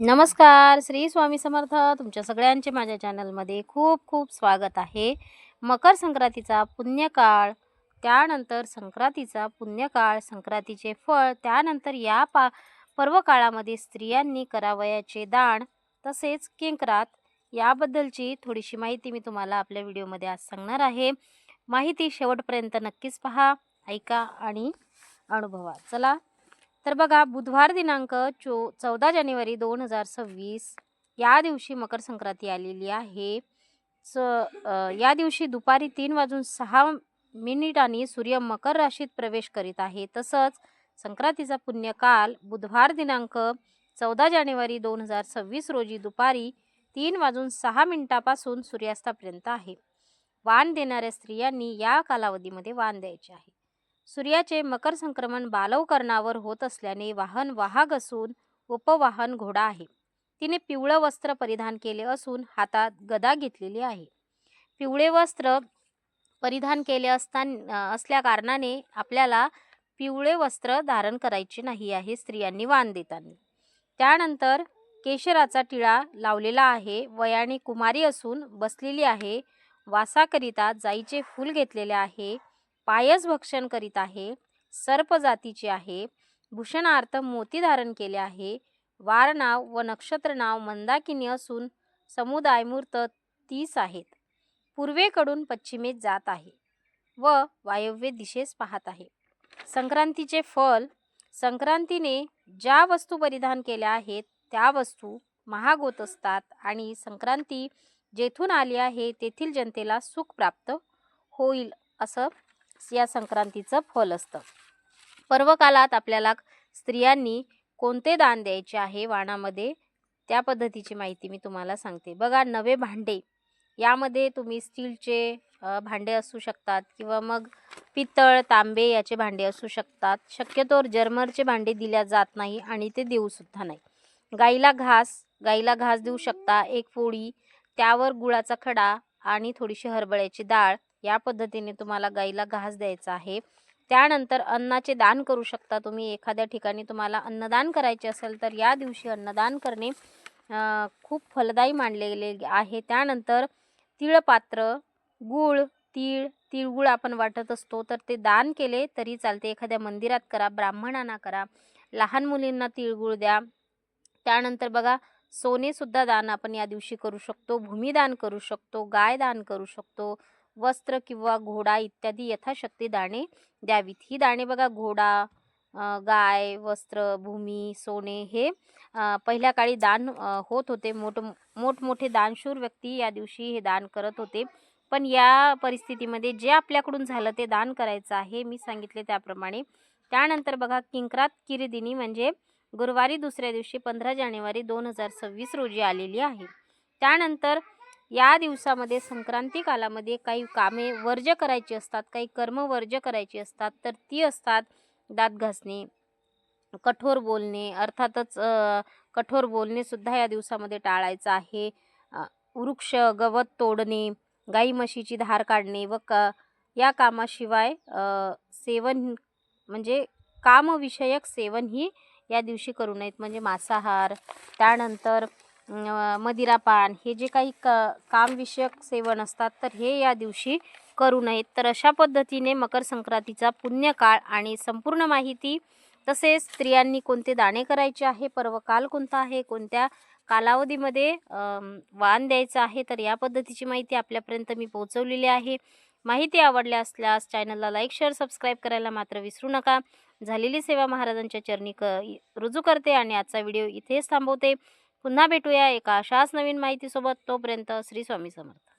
नमस्कार, श्री स्वामी समर्थ. तुमच्या सगळ्यांचे माझ्या चॅनलमध्ये खूप खूप स्वागत आहे. मकर संक्रांतीचा पुण्यकाळ, त्यानंतर संक्रांतीचा पुण्यकाळ, संक्रांतीचे फळ, त्यानंतर या पर्व काळामध्ये स्त्रियांनी करावयाचे दान, तसेच किंक्रात याबद्दलची थोडीशी माहिती मी तुम्हाला आपल्या व्हिडिओमध्ये आज सांगणार आहे. माहिती शेवटपर्यंत नक्कीच पहा, ऐका आणि अनुभवा. चला तर बघा, बुधवार दिनांक 14 जानेवारी 2026 या दिवशी मकर संक्रांती आलेली आहे. या दिवशी दुपारी 3:06 सूर्य मकर राशीत प्रवेश करीत आहे. तसंच संक्रांतीचा पुण्यकाल बुधवार दिनांक 14 जानेवारी 2026 रोजी दुपारी 3:06 पासून सूर्यास्तापर्यंत आहे. वाण देणाऱ्या स्त्रियांनी या कालावधीमध्ये वाण द्यायचे आहे. सूर्याचे मकर संक्रमण बालवकरणावर होत असल्याने वाहन वाहक असून उपवाहन घोडा आहे. तिने पिवळं वस्त्र परिधान केले असून हातात गदा घेतलेली आहे. पिवळे वस्त्र परिधान केले असल्या कारणाने आपल्याला पिवळे वस्त्र धारण करायचे नाही आहे स्त्रियांनी वाण देताना. त्यानंतर केशराचा टिळा लावलेला आहे. वयाने कुमारी असून बसलेली आहे. वासाकरिता जाईचे फूल घेतलेले आहे. पायस भक्षण करीत आहे. सर्प जातीचे आहे. भूषणार्थ मोती धारण केले आहे. वार नाव व नक्षत्र नाव मंदाकिनी असून समुदाय मूर्त 30 आहेत. पूर्वेकडून पश्चिमेत जात आहे व वायव्य दिशेस पाहत आहे. संक्रांतीचे फल. संक्रांतीने ज्या वस्तू परिधान केल्या आहेत त्या वस्तू महाग होत असतात आणि संक्रांती जेथून आली आहे तेथील जनतेला सुख प्राप्त होईल असं या संक्रांतीचं फल असतं. पर्वकालात आपल्याला स्त्रियांनी कोणते दान द्यायचे आहे वाणामध्ये, त्या पद्धतीची माहिती मी तुम्हाला सांगते. बघा, नवे भांडे, यामध्ये तुम्ही स्टीलचे भांडे असू शकतात किंवा मग पितळ तांबे याचे भांडे असू शकतात. शक्यतोवर जर्मरचे भांडे दिल्या जात नाही आणि ते देऊ सुद्धा नाही. गाईला घास देऊ शकता. एक पोळी, त्यावर गुळाचा खडा आणि थोडीशी हरभऱ्याची डाळ, या पद्धतीने तुम्हाला गाईला घास द्यायचा आहे. त्यानंतर अन्नाचे दान करू शकता तुम्ही. एखाद्या ठिकाणी तुम्हाला अन्नदान करायचे असेल तर या दिवशी अन्नदान करणे खूप फलदायी मानलेले आहे. त्यानंतर तिळपात्र, गूळ, तिळगुळ आपण वाटत असतो तर ते दान केले तरी चालते. एखाद्या मंदिरात करा, ब्राह्मणांना करा, लहान मुलींना तिळगुळ द्या. त्यानंतर बघा, सोने सुद्धा दान आपण या दिवशी करू शकतो. भूमिदान करू शकतो. गाय दान करू शकतो. वस्त्र किंवा घोडा इत्यादी यथाशक्ती दाणे द्यावीत. ही दाणे बघा, घोडा, गाय, वस्त्र, भूमी, सोने हे पहिल्या काळी दान होत होते. मोठमोठे दानशूर व्यक्ती या दिवशी हे दान करत होते. पण या परिस्थितीमध्ये जे आपल्याकडून झालं ते दान करायचं आहे, मी सांगितले त्याप्रमाणे. त्यानंतर बघा, किंक्रात किरदिनी म्हणजे गुरुवारी दुसऱ्या दिवशी 15 जानेवारी 2026 रोजी आलेली आहे. त्यानंतर या दिवसामध्ये संक्रांती कालामध्ये काही कामे वर्ज्य करायची असतात, काही कर्म वर्ज्य करायची असतात. तर ती असतात दात घासणे, कठोर बोलणे, अर्थातच कठोर बोलणे सुद्धा या दिवसामध्ये टाळायचं आहे. वृक्ष गवत तोडणे, गाई म्हशीची धार काढणे व या कामाशिवाय सेवन म्हणजे कामविषयक सेवन ही या दिवशी करू नयेत. म्हणजे मांसाहार, त्यानंतर मदिरापान, हे जे काही कामविषयक सेवन असतात तर हे या दिवशी करू नयेत. तर अशा पद्धतीने मकर संक्रांतीचा पुण्यकाळ आणि संपूर्ण माहिती, तसेच स्त्रियांनी कोणते दाणे करायचे आहे, पर्वकाल कोणता आहे, कोणत्या कालावधीमध्ये वाण द्यायचं आहे, तर या पद्धतीची माहिती आपल्यापर्यंत मी पोहोचवलेली आहे. माहिती आवडल्या असल्यास चॅनलला लाईक, शेअर, सबस्क्राईब करायला मात्र विसरू नका. झालेली सेवा महाराजांच्या चरणी रुजू करते आणि आजचा व्हिडिओ इथेच थांबवते. पुन्हा भेटूया एका अशाच नवीन माहितीसोबत. तोपर्यंत श्री स्वामी समर्थ.